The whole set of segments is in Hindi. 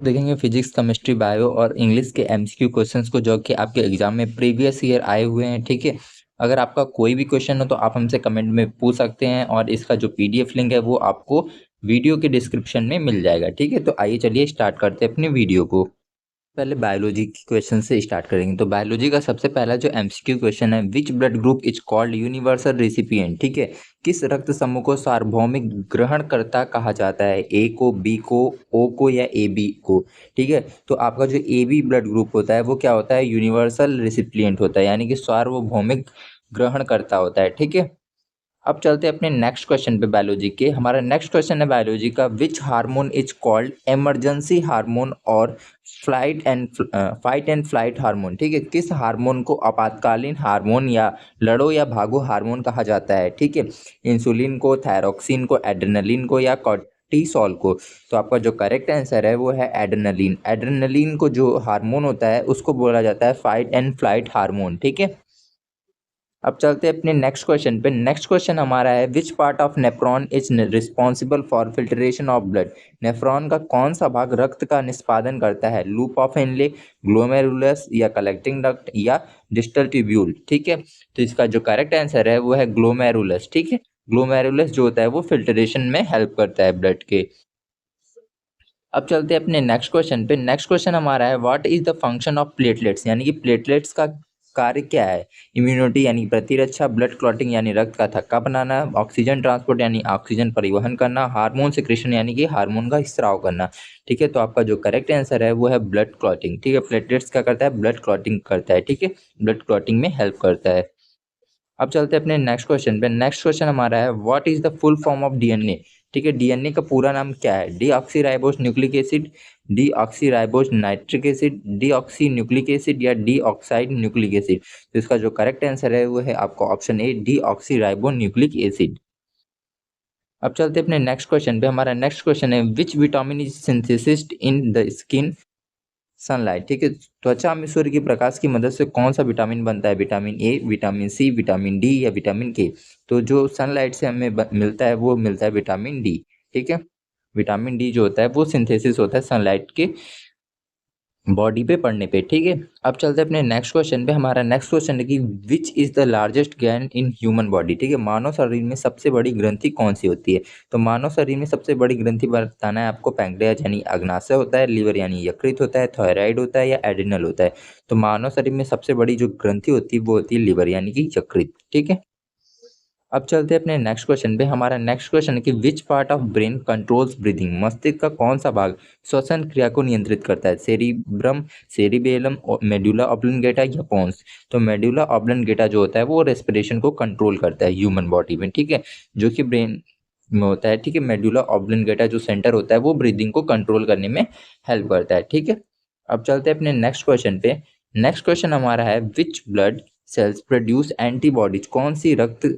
देखेंगे फिजिक्स, केमिस्ट्री, बायो और इंग्लिश के एमसीक्यू क्वेश्चंस को जो कि आपके एग्जाम में प्रीवियस ईयर आए हुए हैं। ठीक है, अगर आपका कोई भी क्वेश्चन हो तो आप हमसे कमेंट में पूछ सकते हैं और इसका जो पीडीएफ लिंक है वो आपको वीडियो के डिस्क्रिप्शन में मिल जाएगा। ठीक है, तो आइए चलिए स्टार्ट करते हैं अपनी वीडियो को। पहले बायोलॉजी के क्वेश्चन से स्टार्ट करेंगे। तो बायोलॉजी का सबसे पहला जो एमसीक्यू क्वेश्चन है, which blood group is called universal recipient. ठीक है, किस रक्त समूह को सार्वभौमिक ग्रहणकर्ता कहा जाता है, ए को, बी को, ओ को या ए बी को। ठीक है, तो आपका जो ए बी ब्लड ग्रुप होता है वो क्या होता है, यूनिवर्सल रेसिपिएंट होता है, यानी कि सार्वभौमिक ग्रहणकर्ता होता है। ठीक है, अब चलते हैं अपने नेक्स्ट क्वेश्चन पे बायोलॉजी के। हमारा नेक्स्ट क्वेश्चन है बायोलॉजी का, which hormone is called emergency hormone और फाइट एंड फ्लाइट हार्मोन। ठीक है, किस हार्मोन को आपातकालीन हार्मोन या लड़ो या भागो हार्मोन कहा जाता है। ठीक है, इंसुलिन को, थायरोक्सिन को, एड्रेनलिन को या कॉर्टिसोल को। तो आपका जो करेक्ट आंसर है वो है एड्रेनलिन। एड्रेनलिन को जो हार्मोन होता है उसको बोला जाता है फाइट एंड फ्लाइट हार्मोन। ठीक है, अब चलते हैं अपने नेक्स्ट क्वेश्चन पे। नेक्स्ट क्वेश्चन हमारा है, which part of nephron is responsible for filtration of blood. Nephron का कौन सा भाग रक्त का निष्पादन करता है, लूप ऑफ हेनले, ग्लोमेरुलस या कलेक्टिंग डक्ट या डिस्टल ट्यूब्यूल। ठीक है, तो इसका जो करेक्ट आंसर है वो है ग्लोमेरुलस। ठीक है, ग्लोमेरुलस जो होता है वो फिल्ट्रेशन में हेल्प करता है ब्लड के। अब चलते हैं अपने नेक्स्ट क्वेश्चन पे। नेक्स्ट क्वेश्चन हमारा है, what is the function of platelets, यानी कि प्लेटलेट्स का कार्य क्या है। इम्यूनिटी यानी प्रतिरक्षा, ब्लड क्लॉटिंग यानी रक्त का थक्का बनाना, ऑक्सीजन ट्रांसपोर्ट यानी ऑक्सीजन परिवहन करना, हार्मोन सिक्रेशन यानी कि हार्मोन का स्राव करना। ठीक है, तो आपका जो करेक्ट आंसर है वो है ब्लड क्लॉटिंग। ठीक है, प्लेटलेट्स क्या करता है, ब्लड क्लॉटिंग करता है। ठीक है, ब्लड क्लॉटिंग में हेल्प करता है। अब चलते हैं अपने नेक्स्ट क्वेश्चन पे। नेक्स्ट क्वेश्चन हमारा है, what is the full form of DNA. ठीक है, डीएनए का पूरा नाम क्या है, deoxyribose nucleic acid, deoxyribose nitric acid, deoxy nucleic acid या डीऑक्साइड न्यूक्लिक एसिड। तो इसका जो करेक्ट आंसर है वो है आपका option A, deoxyribo nucleic acid. अब चलते हैं अपने नेक्स्ट क्वेश्चन पे। हमारा नेक्स्ट क्वेश्चन है, which vitamin is synthesised in the skin sunlight. ठीक है, त्वचा में सूर्य के प्रकाश की मदद से कौन सा विटामिन बनता है, vitamin A, vitamin C, vitamin D या विटामिन के। तो जो सनलाइट से हमें मिलता है वो मिलता है विटामिन डी। ठीक है, विटामिन डी जो होता है वो सिंथेसिस होता है सनलाइट के बॉडी पे पड़ने पे। ठीक है, अब चलते हैं अपने नेक्स्ट क्वेश्चन पे। हमारा नेक्स्ट क्वेश्चन है कि which is the largest gland in human body. ठीक है, मानव शरीर में सबसे बड़ी ग्रंथि कौन सी होती है। तो मानव शरीर में सबसे बड़ी ग्रंथि बताना है आपको, पैंक्रियाज यानी अग्नाशय होता है, लिवर यानी यकृत होता है, थायराइड होता है या एड्रिनल होता है। तो मानव शरीर में सबसे बड़ी जो ग्रंथि होती है वो होती है लिवर यानी कि यकृत। ठीक है, अब चलते हैं अपने नेक्स्ट क्वेश्चन पे। हमारा नेक्स्ट क्वेश्चन है कि which part of brain controls breathing. मस्तिष्क का कौन सा भाग श्वसन क्रिया को नियंत्रित करता है, सेरिब्रम, सेरिबेलम, मेडुला ऑब्लंगेटा या पोन्स। तो मेडुला ऑब्लंगेटा जो होता है वो रेस्पिरेशन को कंट्रोल करता है ह्यूमन बॉडी में। ठीक है, जो कि ब्रेन में होता है। ठीक है, मेडुला ऑब्लंगेटा जो सेंटर होता है वो ब्रीदिंग को कंट्रोल करने में हेल्प करता है। ठीक है, अब चलते हैं अपने नेक्स्ट क्वेश्चन पे। नेक्स्ट क्वेश्चन हमारा है, which blood cells produce antibodies. कौन सी रक्त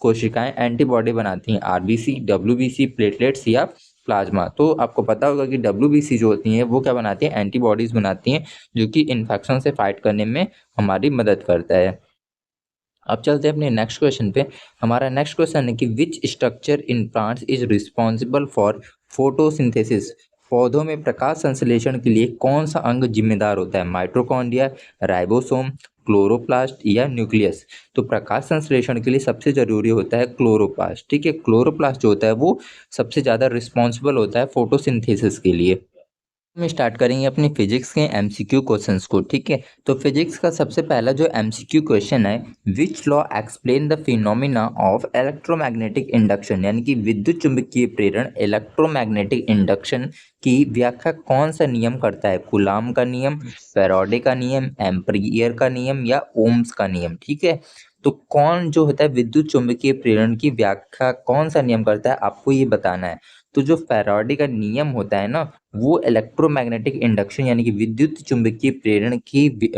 कोशिकाएं एंटीबॉडी बनाती हैं, आरबीसी, डब्ल्यूबीसी, प्लेटलेट्स या प्लाज्मा। तो आपको पता होगा कि डब्ल्यूबीसी जो होती हैं वो क्या बनाती हैं, एंटीबॉडीज बनाती हैं, जो कि इन्फेक्शन से फाइट करने में हमारी मदद करता है। अब चलते हैं अपने नेक्स्ट क्वेश्चन पे। हमारा नेक्स्ट क्वेश्चन है कि which structure in plants is responsible for photosynthesis. पौधों में प्रकाश संश्लेषण के लिए कौन सा अंग जिम्मेदार होता है, माइटोकॉन्ड्रिया, राइबोसोम, क्लोरोप्लास्ट या न्यूक्लियस। तो प्रकाश संश्लेषण के लिए सबसे जरूरी होता है क्लोरोप्लास्ट। ठीक है, क्लोरोप्लास्ट जो होता है वो सबसे ज़्यादा रिस्पॉन्सिबल होता है फोटोसिंथेसिस के लिए। हम स्टार्ट करेंगे अपनी फिजिक्स के एमसीक्यू क्वेश्चंस को। ठीक है, तो फिजिक्स का सबसे पहला जो एमसीक्यू क्वेश्चन है, which law explain the phenomena of electromagnetic induction, यानी कि विद्युत चुंबकीय प्रेरण इलेक्ट्रोमैग्नेटिक इंडक्शन की व्याख्या कौन सा नियम करता है, कूलाम का नियम, फैराडे का नियम, एम्पीयर का नियम या ओम्स का नियम। ठीक है, तो कौन जो होता है विद्युत चुंबकीय प्रेरण की व्याख्या कौन सा नियम करता है, आपको ये बताना है। तो जो फैराडे का नियम होता है ना, वो इलेक्ट्रोमैग्नेटिक इंडक्शन यानी कि विद्युत चुंबकीय प्रेरण की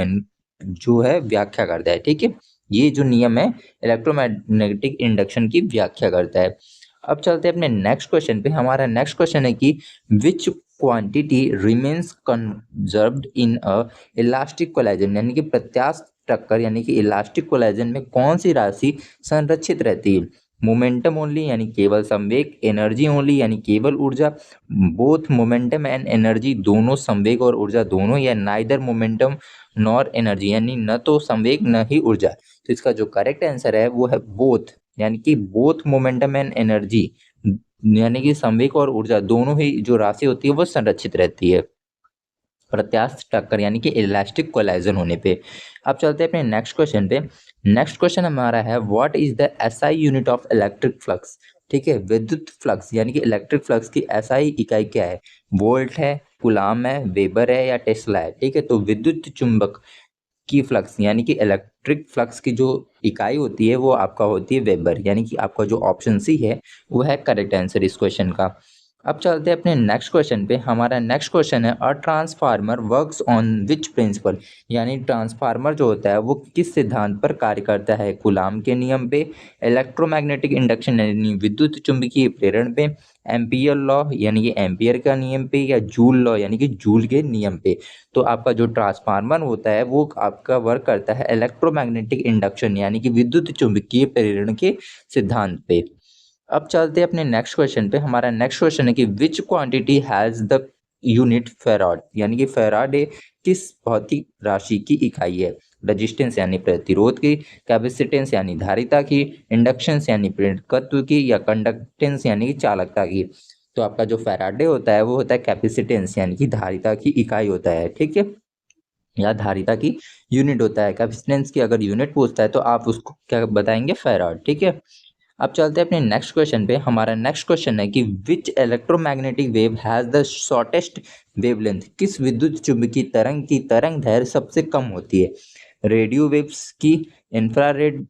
जो है व्याख्या करता है। ठीक है, ये जो नियम है इलेक्ट्रोमैग्नेटिक इंडक्शन की व्याख्या करता है। अब चलते हैं अपने नेक्स्ट क्वेश्चन पे। हमारा नेक्स्ट क्वेश्चन है कि विच क्वांटिटी रिमेन्स कंजर्व्ड इन अ इलास्टिक कोलाजन, यानी कि प्रत्यास्थ टक्कर यानी कि इलास्टिक कोलाजन में कौन सी राशि संरक्षित रहती है, मोमेंटम ओनली यानी केवल संवेग, एनर्जी ओनली यानी केवल ऊर्जा, बोथ मोमेंटम एंड एनर्जी दोनों संवेग और ऊर्जा दोनों, या नाइदर मोमेंटम नॉर एनर्जी यानी न तो संवेग न ही ऊर्जा। तो इसका जो करेक्ट आंसर है वो है बोथ, यानी कि बोथ मोमेंटम एंड एनर्जी, यानी कि संवेग और ऊर्जा दोनों ही जो राशि होती है वो संरक्षित रहती है प्रत्यास्थ टक्कर यानी कि इलास्टिक कोलाइजन होने पे। अब चलते हैं अपने नेक्स्ट क्वेश्चन पे। नेक्स्ट क्वेश्चन हमारा है what is the SI unit of electric flux. ठीक है, विद्युत फ्लक्स यानी कि इलेक्ट्रिक फ्लक्स की एसआई इकाई क्या है? वोल्ट है, कूलाम है, वेबर है, या टेस्ला है? ठीक है, तो विद्युत चुंबक की फ्लक्स यानी कि इलेक्ट्रिक फ्लक्स की जो इकाई होती है वो आपका होती है वेबर, यानी कि आपका जो ऑप्शन सी है वो है करेक्ट आंसर इस क्वेश्चन का। अब चलते हैं अपने नेक्स्ट क्वेश्चन पे। हमारा नेक्स्ट क्वेश्चन है a transformer works on which principle, यानी ट्रांसफार्मर जो होता है वो किस सिद्धांत पर कार्य करता है? कूलाम के नियम पे, इलेक्ट्रोमैग्नेटिक इंडक्शन यानी विद्युत चुंबकीय प्रेरण पे, एम्पियर लॉ यानी कि एम्पियर का नियम पे, या जूल लॉ यानी कि जूल के नियम पे। तो आपका जो ट्रांसफार्मर होता है वो आपका वर्क करता है इलेक्ट्रोमैग्नेटिक इंडक्शन यानी कि विद्युत चुंबकीय प्रेरण के सिद्धांत पे। अब चलते हैं अपने नेक्स्ट क्वेश्चन पे। हमारा नेक्स्ट क्वेश्चन है कि विच quantity has the unit farad, यानी कि फेराडे किस भौतिक राशि की इकाई है? रेजिस्टेंस यानी प्रतिरोध की, कैपेसिटेंस यानी धारिता की, इंडक्शंस यानी प्रेरकत्व की, या कंडक्टेंस यानी कि चालकता की। तो आपका जो फेराडे होता है वो होता है कैपेसिटेंस यानी कि धारिता की इकाई होता है। ठीक है, या धारिता की यूनिट होता है। कैपेसिटेंस की अगर यूनिट पूछता है तो आप उसको क्या बताएंगे? फेराड। ठीक है, अब चलते हैं अपने नेक्स्ट क्वेश्चन पे। हमारा नेक्स्ट क्वेश्चन है कि which electromagnetic wave has the shortest wavelength, किस विद्युत चुंबकीय तरंग की तरंग दैर्घ्य सबसे कम होती है? रेडियो वेव्स की, इंफ्रारेड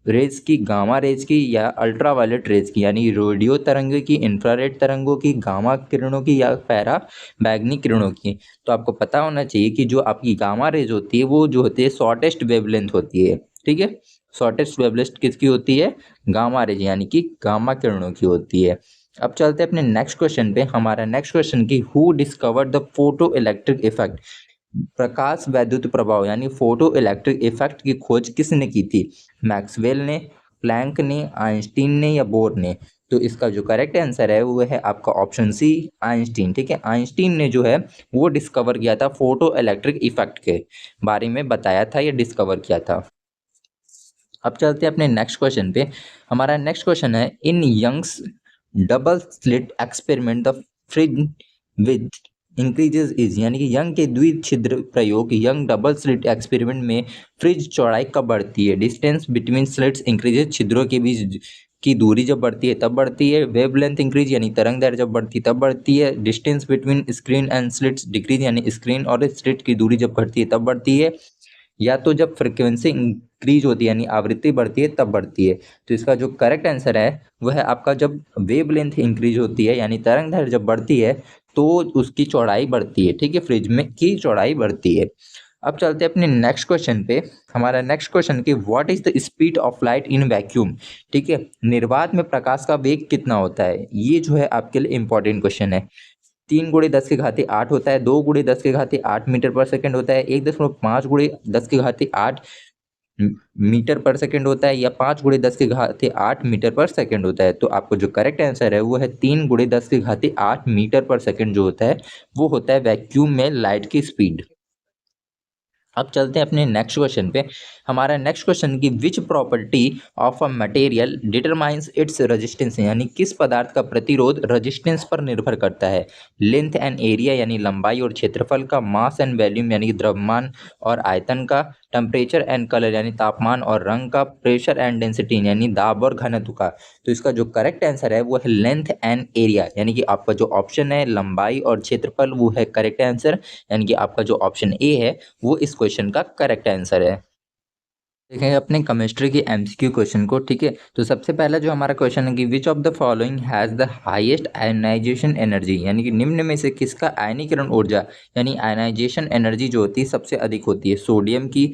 रेज की, गामा रेज की, या अल्ट्रावायलेट रेज की, यानी रेडियो तरंगों की, इंफ्रारेड तरंगों की, गामा किरणों की, या पैरा बैगनी किरणों की। तो आपको पता होना चाहिए कि जो आपकी गामा रेज होती है वो जो होती है शॉर्टेस्ट वेवलेंथ होती है। ठीक है, शॉर्टेस्ट वेवलेंथ किसकी होती है? गामा रेज यानी कि गामा किरणों की होती है। अब चलते हैं अपने नेक्स्ट क्वेश्चन पे। हमारा नेक्स्ट क्वेश्चन की who discovered the photo electric effect, प्रकाश वैद्युत प्रभाव यानी फोटो इलेक्ट्रिक इफेक्ट की खोज किसने की थी? मैक्सवेल ने, प्लैंक ने, आइंस्टीन ने, या बोर ने? तो इसका जो करेक्ट आंसर है वो है आपका ऑप्शन सी, आइंस्टीन। ठीक है, आइंस्टीन ने जो है वो डिस्कवर किया था, फोटो इलेक्ट्रिक इफेक्ट के बारे में बताया था या डिस्कवर किया था। अब चलते हैं अपने नेक्स्ट क्वेश्चन पे। हमारा नेक्स्ट क्वेश्चन है in Young's double slit experiment the fringe width increases is, यानी कि यंग के द्विछिद्र प्रयोग यंग डबल स्लिट एक्सपेरिमेंट में फ्रिज चौड़ाई कब बढ़ती है? डिस्टेंस बिटवीन स्लिट्स इंक्रीजेज, छिद्रों के बीच की दूरी जब बढ़ती है तब बढ़ती है। वेवलेंथ इंक्रीज यानी तरंग दैर्घ्य जब बढ़ती है तब बढ़ती है। Distance between screen and slits decrease यानी स्क्रीन और स्लिट की दूरी जब बढ़ती है तब बढ़ती है। या तो जब फ्रिक्वेंसी इंक्रीज होती है यानी आवृत्ति बढ़ती है तब बढ़ती है। तो इसका जो करेक्ट आंसर है वह है आपका जब वेवलेंथ इंक्रीज होती है यानी तरंग दैर्घ्य जब बढ़ती है तो उसकी चौड़ाई बढ़ती है। ठीक है, फ्रिज में की चौड़ाई बढ़ती है। अब चलते हैं अपने नेक्स्ट क्वेश्चन पे। हमारा नेक्स्ट क्वेश्चन कि what is the speed of light in vacuum. ठीक है, निर्वात में प्रकाश का वेग कितना होता है? ये जो है आपके लिए इंपॉर्टेंट क्वेश्चन है। 3 × 10⁸ होता है, 2 × 10⁸ मीटर पर सेकंड होता है, 1.5 × 10⁸ मीटर पर सेकंड होता है, या 5 × 10⁸ मीटर पर सेकंड होता है। तो आपको जो करेक्ट आंसर है वो है 3 × 10⁸ मीटर पर सेकंड जो होता है वो होता है वैक्यूम में लाइट की स्पीड। अब चलते हैं अपने नेक्स्ट क्वेश्चन पे। हमारा नेक्स्ट क्वेश्चन की which property of a material determines its resistance, यानी किस पदार्थ का प्रतिरोध रेजिस्टेंस पर निर्भर करता है? लेंथ एंड एरिया यानी लंबाई और क्षेत्रफल का, मास एंड वॉल्यूम यानी द्रव्यमान और आयतन का, टेम्परेचर एंड कलर यानी तापमान और रंग का, प्रेशर एंड डेंसिटी यानी दाब और घनत्व का। तो इसका जो करेक्ट आंसर है वो है लेंथ एंड एरिया, यानी कि आपका जो ऑप्शन है लंबाई और क्षेत्रफल वो है करेक्ट आंसर, यानी कि आपका जो ऑप्शन ए है वो इस क्वेश्चन का करेक्ट आंसर है। देखेंगे अपने केमिस्ट्री की एमसीक्यू क्वेश्चन को। ठीक है, तो सबसे पहला जो हमारा क्वेश्चन है कि which of the following has the highest ionization energy, यानी कि निम्न में से किसका आयनीकरण ऊर्जा यानी आयनाइजेशन एनर्जी जो होती है सबसे अधिक होती है? सोडियम की,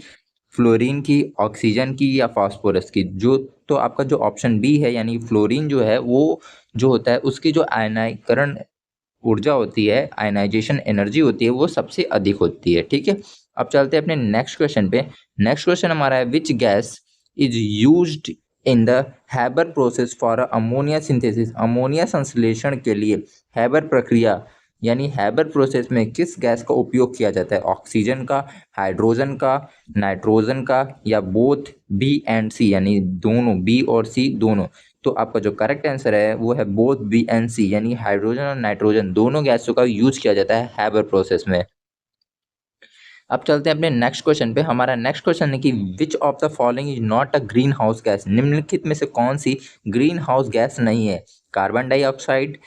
फ्लोरीन की, ऑक्सीजन की, या फास्फोरस की? जो तो आपका जो ऑप्शन बी है यानी फ्लोरीन जो है वो जो होता है उसकी जो आयनीकरण ऊर्जा होती है, आयनाइजेशन एनर्जी होती है वो सबसे अधिक होती है। ठीक है, अब चलते हैं अपने नेक्स्ट क्वेश्चन पे। नेक्स्ट क्वेश्चन हमारा है which gas is used in the Haber process for ammonia synthesis, ammonia संश्लेषण के लिए हैबर प्रक्रिया यानी हैबर प्रोसेस में किस गैस का उपयोग किया जाता है? ऑक्सीजन का, हाइड्रोजन का, नाइट्रोजन का या बोथ बी एंड सी यानी दोनों, बी और सी दोनों। तो आपका जो करेक्ट आंसर है वो है बोथ बी एंड सी यानी हाइड्रोजन और नाइट्रोजन दोनों गैसों का यूज किया जाता है हैबर प्रोसेस में। अब चलते हैं अपने नेक्स्ट क्वेश्चन पे। हमारा नेक्स्ट क्वेश्चन है कि which of the following is not a green house gas, निम्नलिखित में से कौन सी ग्रीन हाउस गैस नहीं है? कार्बन डाइऑक्साइड,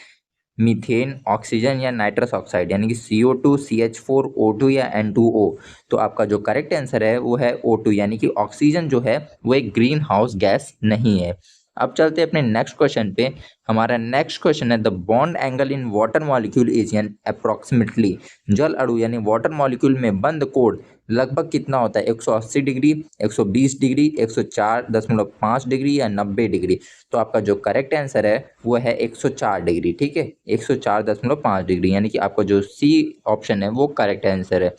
मीथेन, ऑक्सीजन या नाइट्रस ऑक्साइड यानी कि CO2, CH4, O2 या N2O। तो आपका जो करेक्ट आंसर है वो है O2 यानी कि ऑक्सीजन जो है वो एक ग्रीन हाउस गैस नहीं है। अब चलते हैं अपने नेक्स्ट क्वेश्चन पे। हमारा नेक्स्ट क्वेश्चन है the bond angle in water molecule is यानी अप्रोक्सीमेटली, जल अणु यानी वाटर मॉलिक्यूल में बंद कोण लगभग कितना होता है? 180 डिग्री, 120 डिग्री, 104.5 डिग्री या 90 डिग्री। तो आपका जो करेक्ट आंसर है वो है 104 डिग्री। ठीक है, 104.5 डिग्री यानी कि आपका जो सी ऑप्शन है वो करेक्ट आंसर है।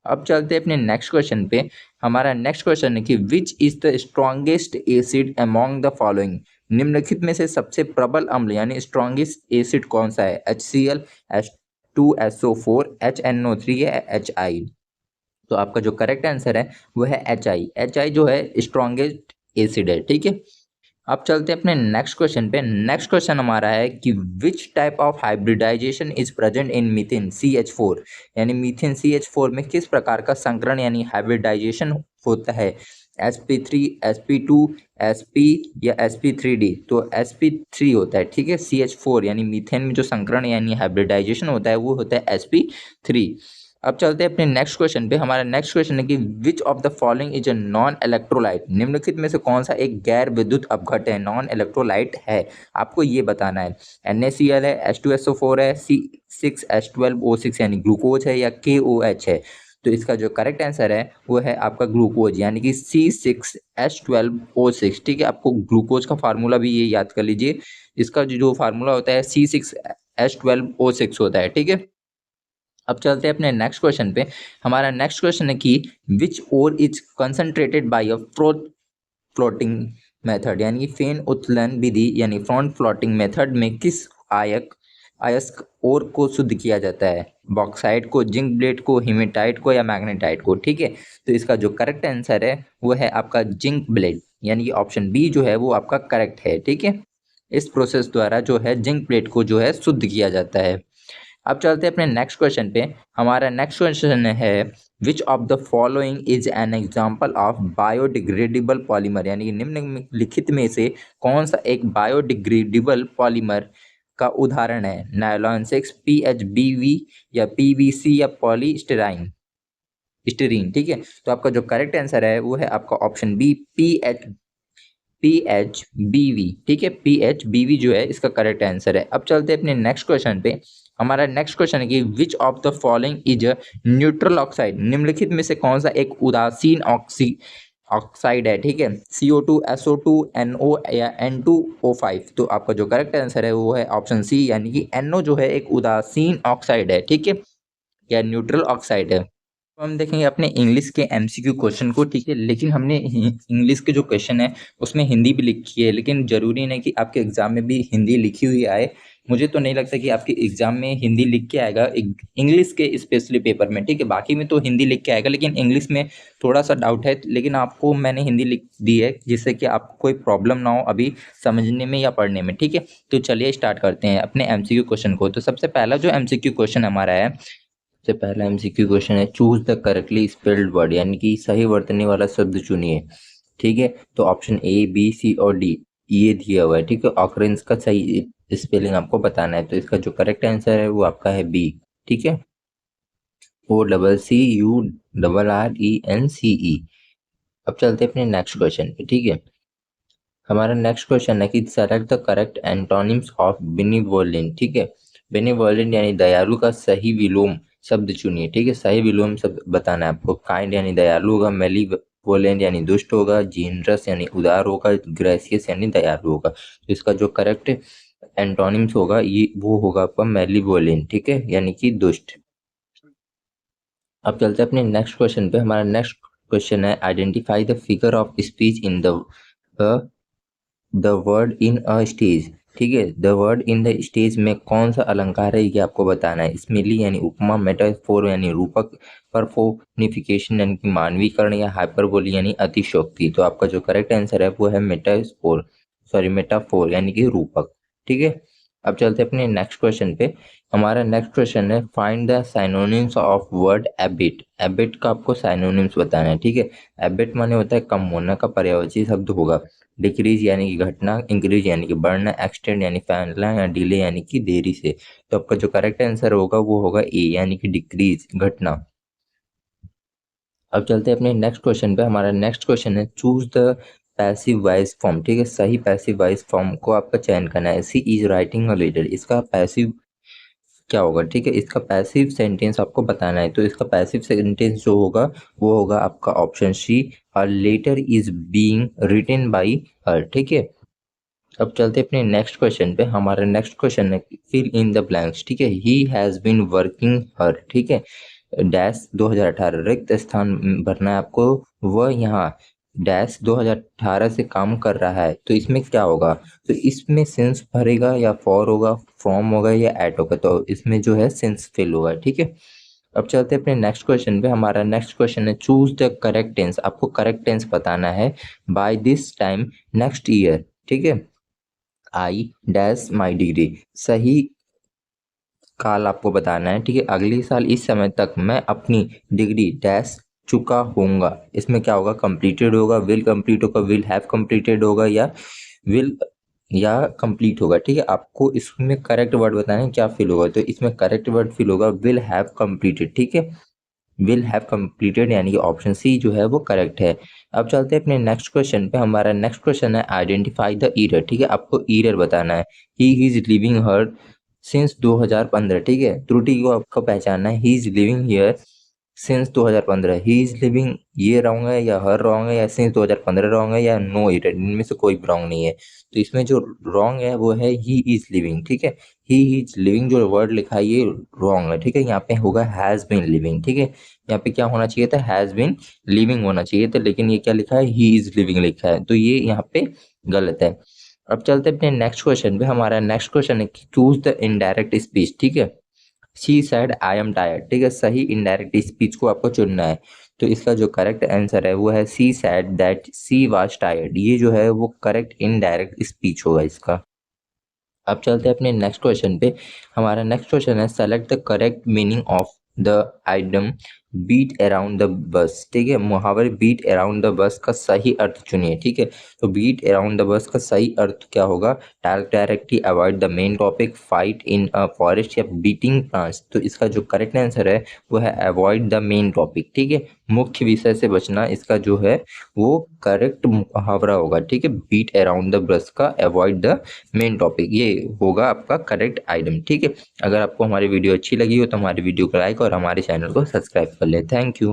अब चलते हैं अपने नेक्स्ट क्वेश्चन पे। हमारा नेक्स्ट क्वेश्चन है कि which is the strongest acid among the following, निम्नलिखित में से सबसे प्रबल अम्ल यानी स्ट्रॉन्गेस्ट एसिड कौन सा है? HCl, H2SO4, HNO3 या HI। तो आपका जो करेक्ट आंसर है वो है HI। HI जो है स्ट्रॉन्गेस्ट एसिड है। ठीक है, अब चलते हैं अपने नेक्स्ट क्वेश्चन पे। नेक्स्ट क्वेश्चन हमारा है कि which type of hybridization is present in methane CH4 यानी मीथेन CH4 में किस प्रकार का संकरण यानी हाइब्रिडाइजेशन होता है? sp3, sp2, sp या sp3d। तो sp3 होता है। ठीक है, CH4 यानी मीथेन में जो संकरण यानी हाइब्रिडाइजेशन होता है वो होता है sp3। अब चलते हैं अपने नेक्स्ट क्वेश्चन पे। हमारा नेक्स्ट क्वेश्चन है कि which of the following is a non electrolyte, निम्नलिखित में से कौन सा एक गैर विद्युत अपघट है, नॉन इलेक्ट्रोलाइट है? आपको ये बताना है। NaCl है, H2SO4 है, C6H12O6 यानी ग्लूकोज है या KOH है। तो इसका जो करेक्ट आंसर है वो है आपका ग्लूकोज यानी कि C6H12O6। ठीक है, आपको ग्लूकोज का फार्मूला भी ये याद कर लीजिए। इसका जो फार्मूला होता है C6H12O6 होता है। ठीक है, अब चलते हैं अपने नेक्स्ट क्वेश्चन पे। हमारा नेक्स्ट क्वेश्चन है कि which ore is concentrated by a floating method यानी कि फेन उत्तोलन विधि यानी फ्रंट फ्लोटिंग मेथड में किस अयस्क ओर को शुद्ध किया जाता है? बॉक्साइट को, जिंक ब्लेड को, हीमेटाइट को या मैग्नेटाइट को। ठीक है, तो इसका जो करेक्ट आंसर है वो है आपका जिंक ब्लेड यानी कि ऑप्शन बी जो है वो आपका करेक्ट है। ठीक है, इस प्रोसेस द्वारा जो है जिंक ब्लेड को जो है शुद्ध किया जाता है। अब चलते हैं अपने नेक्स्ट क्वेश्चन पे। हमारा नेक्स्ट क्वेश्चन है विच of the following is an example of biodegradable polymer यानी कि निम्नलिखित में से कौन सा एक बायोडिग्रेडेबल पॉलीमर का उदाहरण है? नायलॉन 6, PHBV या PVC या पॉलीस्टाइरीन स्टीरीन। ठीक है, तो आपका जो करेक्ट आंसर है वो है आपका ऑप्शन बी PHBV। ठीक है, PHBV जो है इसका करेक्ट आंसर है। अब चलते हैं अपने नेक्स्ट क्वेश्चन पे। हमारा नेक्स्ट क्वेश्चन है कि which of the following is a neutral oxide, निम्नलिखित में से कौन सा एक उदासीन ऑक्साइड है? ठीक है, CO2, SO2, NO या N2O5। तो आपका जो करेक्ट आंसर है वो है ऑप्शन सी यानी कि NO जो है एक उदासीन ऑक्साइड है। ठीक है, या न्यूट्रल ऑक्साइड है। तो हम देखेंगे अपने इंग्लिश के MCQ क्वेश्चन को। ठीक है, लेकिन हमने इंग्लिश के जो क्वेश्चन है उसमें हिंदी भी लिखी है, लेकिन ज़रूरी नहीं कि आपके एग्ज़ाम में भी हिंदी लिखी हुई आए। मुझे तो नहीं लगता कि आपके एग्ज़ाम में हिंदी लिख के आएगा इंग्लिश के स्पेशली पेपर में। ठीक है, बाकी में तो हिंदी लिख के आएगा, लेकिन इंग्लिश में थोड़ा सा डाउट है। लेकिन आपको मैंने हिंदी लिख दी है जिससे कि आपको कोई प्रॉब्लम ना हो अभी समझने में या पढ़ने में। ठीक है, तो चलिए स्टार्ट करते हैं अपने MCQ क्वेश्चन को। तो सबसे पहला जो MCQ क्वेश्चन हमारा है, सबसे पहला MCQ क्वेश्चन है choose the correctly spelled word यानी कि सही वर्तनी वाला शब्द चुनिए। ठीक है, तो ऑप्शन A, B, C और D ये दिया हुआ है। ठीक है, ऑकरेंस का सही स्पेलिंग आपको बताना है। तो इसका जो करेक्ट आंसर है वो आपका है बी। ठीक है, OCCURRENCE। अब चलते हैं अपने नेक्स्ट क्वेश्चन पे। ठीक है, हमारा नेक्स्ट क्वेश्चन है कि select the correct antonyms of benevolent. ठीक है, बेनिवोलेंट यानी दयालु का सही विलोम शब्द चुनिए। ठीक है, सही विलोम शब्द बताना है आपको। काइंड यानी दयालु होगा, मेलिवोलेंट यानी दुष्ट होगा, जीनरस यानी उदार होगा, ग्रेसियस यानी दयालु होगा। तो इसका जो करेक्ट एंटोनिम्स होगा ये वो होगा आपका मेलिवोलेंट। ठीक है, यानी कि दुष्ट। अब चलते हैं अपने नेक्स्ट क्वेश्चन पे। हमारा नेक्स्ट क्वेश्चन है identify the figure of speech in the the word in a stage, ठीक है, the word in the stage में कौन सा अलंकार है ये आपको बताना है। स्मिली यानी उपमा, मेटाफोर यानी रूपक, परफोनिफिकेशन यानी कि मानवीकरण, या हाइपरबोली यानी अतिशयोक्ति। तो आपका जो करेक्ट आंसर है वो है मेटाफोर, सॉरी मेटाफोर यानी कि रूपक, ठीक है। अब चलते हैं अपने नेक्स्ट क्वेश्चन पे। हमारा नेक्स्ट क्वेश्चन है find the synonyms of word abet. Abet का आपको साइनोनिम्स बताना है, ठीक है। एबिट माने होता है कम होना का पर्यायवाची शब्द होगा। डिक्रीज यानी कि घटना, इंक्रीज यानी कि बढ़ना, एक्सटेंड यानी फैलना, या डिले यानी कि देरी से। तो आपका जो करेक्ट आंसर होगा वो होगा ए यानी कि डिक्रीज, घटना। अब चलते हैं अपने नेक्स्ट क्वेश्चन पे। हमारा नेक्स्ट क्वेश्चन है choose the passive voice form, ठीक है। सही पैसिव वॉइस फॉर्म को आपका चयन करना है। सी इज राइटिंग अ लेटर, इसका पैसिव क्या होगा, ठीक है। इसका पैसिव सेंटेंस आपको बताना है। तो इसका पैसिव सेंटेंस जो होगा वो होगा आपका option C, a letter is being written by her, ठीक है। अब चलते हैं अपने नेक्स्ट क्वेश्चन पे। हमारा नेक्स्ट क्वेश्चन है फिल इन द ब्लैंक्स, ठीक है। ही हैज बीन वर्किंग हर, ठीक है, डैश 2018 रिक्त स्थान भरना है आपको। वह यहाँ डैश 2018 से काम कर रहा है। तो इसमें क्या होगा, तो इसमें सिंस भरेगा या फॉर होगा, फ्रॉम होगा या एट होगा। तो इसमें जो है सिंस फिल होगा, ठीक है। अब चलते हैं अपने नेक्स्ट क्वेश्चन पे। हमारा नेक्स्ट क्वेश्चन है चूज द करेक्ट टेंस। आपको करेक्ट टेंस बताना है। By this time next year, ठीक है, आई डैश माई डिग्री। सही काल आपको बताना है, ठीक है। अगले साल इस समय तक मैं अपनी डिग्री डैश चुका होऊंगा। इसमें क्या होगा, कंप्लीटेड होगा, विल कंप्लीट होगा, विल हैव कंप्लीटेड होगा, या विल या कंप्लीट होगा, ठीक है। आपको इसमें करेक्ट वर्ड बताना है क्या फिल होगा। तो इसमें करेक्ट वर्ड फिल होगा विल हैव कंप्लीटेड, ठीक है। विल हैव कंप्लीटेड यानी कि ऑप्शन सी जो है वो करेक्ट है। अब चलते हैं अपने नेक्स्ट क्वेश्चन पे। हमारा नेक्स्ट क्वेश्चन है आइडेंटिफाई द ईयर, ठीक है। आपको ईयर बताना है। He is living her since 2015, ठीक है। त्रुटि को आपको पहचानना है। He is living here since 2015। He is living ये रॉन्ग है, या हर रॉन्ग है, या सिंस 2015 रॉन्ग है, या नो ईयर, इनमें से कोई रॉन्ग नहीं है। तो इसमें जो रॉन्ग है वो है ही इज लिविंग, ठीक है। ही इज लिविंग जो वर्ड लिखा है ये रॉन्ग है, ठीक है। यहाँ पे होगा हैज बीन लिविंग, ठीक है। यहाँ पे क्या होना चाहिए था, हैज बीन लिविंग होना चाहिए था, लेकिन ये क्या लिखा है, ही इज लिविंग लिखा है। तो ये यहाँ पे गलत है। अब चलते अपने नेक्स्ट क्वेश्चन पे। हमारा नेक्स्ट क्वेश्चन है चूज द इनडायरेक्ट स्पीच, ठीक है। She said I am tired, ठीक है। सही इनडायरेक्ट स्पीच को आपको चुनना है। तो इसका जो करेक्ट आंसर है वो है she said that she was tired. ये जो है वो करेक्ट इनडायरेक्ट स्पीच होगा इसका। अब चलते हैं अपने नेक्स्ट क्वेश्चन पे। हमारा नेक्स्ट क्वेश्चन है select the correct meaning of the idiom beat around the bush, ठीक है। मुहावरे बीट अराउंड द बस का सही अर्थ चुनिए, ठीक है। तो बीट अराउंड द बस का सही अर्थ क्या होगा, talk directly, avoid the main topic, fight in a forest, या बीटिंग प्लांट्स। तो इसका जो करेक्ट आंसर है वो है अवॉइड द मेन टॉपिक, ठीक है। मुख्य विषय से बचना इसका जो है वो करेक्ट मुहावरा होगा, ठीक है। बीट अराउंड द बस का अवॉइड द मेन टॉपिक, ये होगा आपका करेक्ट आइटम, ठीक है। अगर आपको हमारी वीडियो अच्छी लगी हो तो हमारी वीडियो को लाइक और हमारे चैनल को सब्सक्राइब कर ले। Thank you.